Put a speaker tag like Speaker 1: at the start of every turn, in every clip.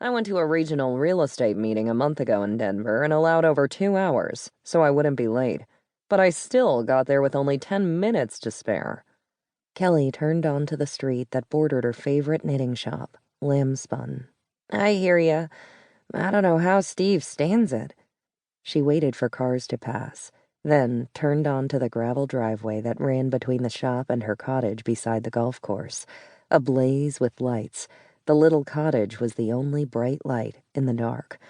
Speaker 1: I went to a regional real estate meeting a month ago in Denver and allowed over 2 hours, so I wouldn't be late. But I still got there with only 10 minutes to spare. Kelly turned onto the street that bordered her favorite knitting shop, Lambspun. I hear ya. I don't know how Steve stands it. She waited for cars to pass, then turned onto the gravel driveway that ran between the shop and her cottage beside the golf course, ablaze with lights. The little cottage was the only bright light in the dark.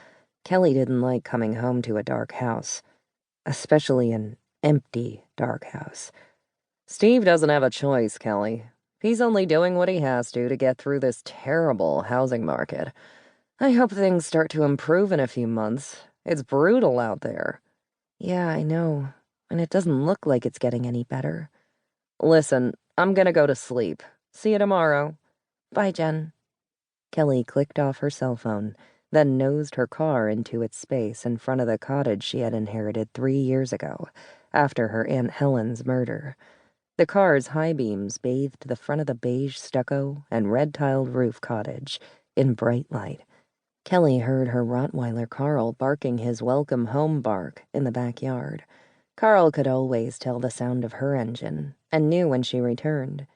Speaker 1: Kelly didn't like coming home to a dark house, especially an empty dark house. Steve doesn't have a choice, Kelly. He's only doing what he has to get through this terrible housing market. I hope things start to improve in a few months. It's brutal out there. Yeah, I know, and it doesn't look like it's getting any better. Listen, I'm gonna go to sleep. See you tomorrow. Bye, Jen. Kelly clicked off her cell phone, then nosed her car into its space in front of the cottage she had inherited 3 years ago, after her Aunt Helen's murder. The car's high beams bathed the front of the beige stucco and red-tiled roof cottage in bright light. Kelly heard her Rottweiler Carl barking his welcome home bark in the backyard. Carl could always tell the sound of her engine and knew when she returned.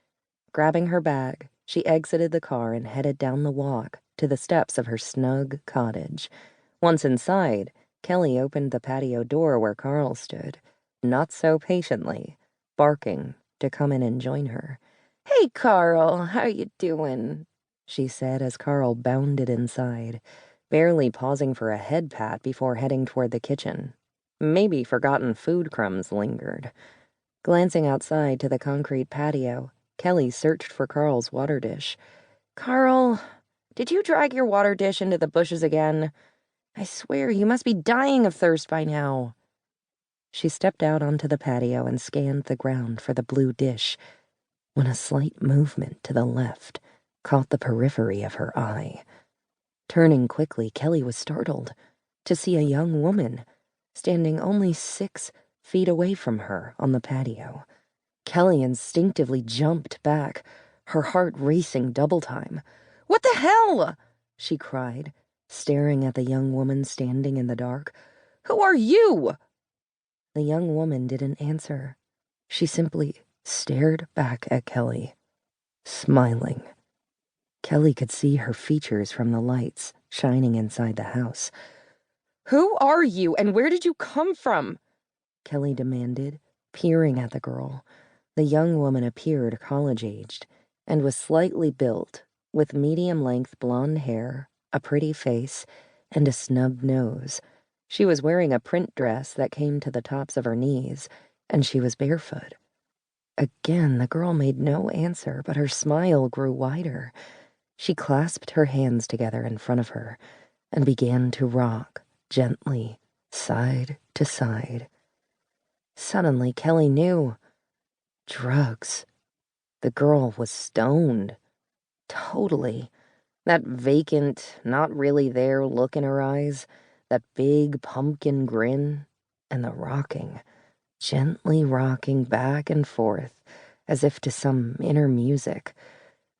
Speaker 1: Grabbing her bag, she exited the car and headed down the walk to the steps of her snug cottage. Once inside, Kelly opened the patio door where Carl stood, not so patiently, barking to come in and join her. Hey, Carl, how you doing? She said as Carl bounded inside, barely pausing for a head pat before heading toward the kitchen. Maybe forgotten food crumbs lingered. Glancing outside to the concrete patio, Kelly searched for Carl's water dish. Carl, did you drag your water dish into the bushes again? I swear you must be dying of thirst by now. She stepped out onto the patio and scanned the ground for the blue dish, when a slight movement to the left caught the periphery of her eye. Turning quickly, Kelly was startled to see a young woman standing only 6 feet away from her on the patio. Kelly instinctively jumped back, her heart racing double time. What the hell? She cried, staring at the young woman standing in the dark. Who are you? The young woman didn't answer. She simply stared back at Kelly, smiling. Kelly could see her features from the lights shining inside the house. Who are you, and where did you come from? Kelly demanded, peering at the girl. The young woman appeared college-aged and was slightly built, with medium-length blonde hair, a pretty face, and a snub nose. She was wearing a print dress that came to the tops of her knees, and she was barefoot. Again, the girl made no answer, but her smile grew wider. She clasped her hands together in front of her and began to rock gently, side to side. Suddenly, Kelly knew. Drugs. The girl was stoned. Totally. That vacant, not really there look in her eyes, that big pumpkin grin, and the rocking, gently rocking back and forth, as if to some inner music.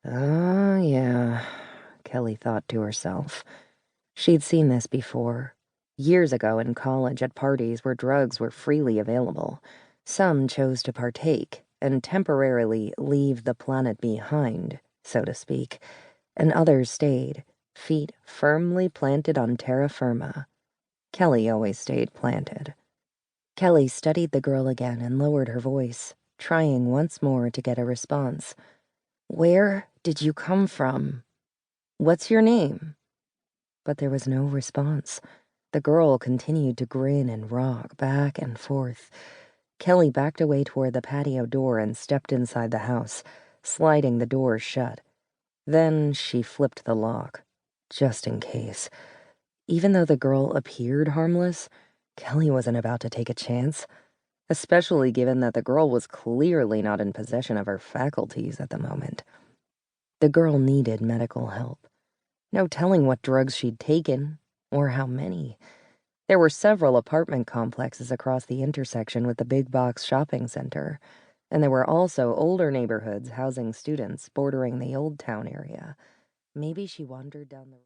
Speaker 1: Oh, yeah, Kelly thought to herself. She'd seen this before. Years ago in college at parties where drugs were freely available. Some chose to partake and temporarily leave the planet behind, so to speak, and others stayed, feet firmly planted on terra firma. Kelly always stayed planted. Kelly studied the girl again and lowered her voice, trying once more to get a response. Where did you come from? What's your name? But there was no response. The girl continued to grin and rock back and forth. Kelly backed away toward the patio door and stepped inside the house, sliding the door shut. Then she flipped the lock, just in case. Even though the girl appeared harmless, Kelly wasn't about to take a chance, especially given that the girl was clearly not in possession of her faculties at the moment. The girl needed medical help. No telling what drugs she'd taken, or how many. There were several apartment complexes across the intersection with the big box shopping center, and there were also older neighborhoods housing students bordering the Old Town area. Maybe she wandered down the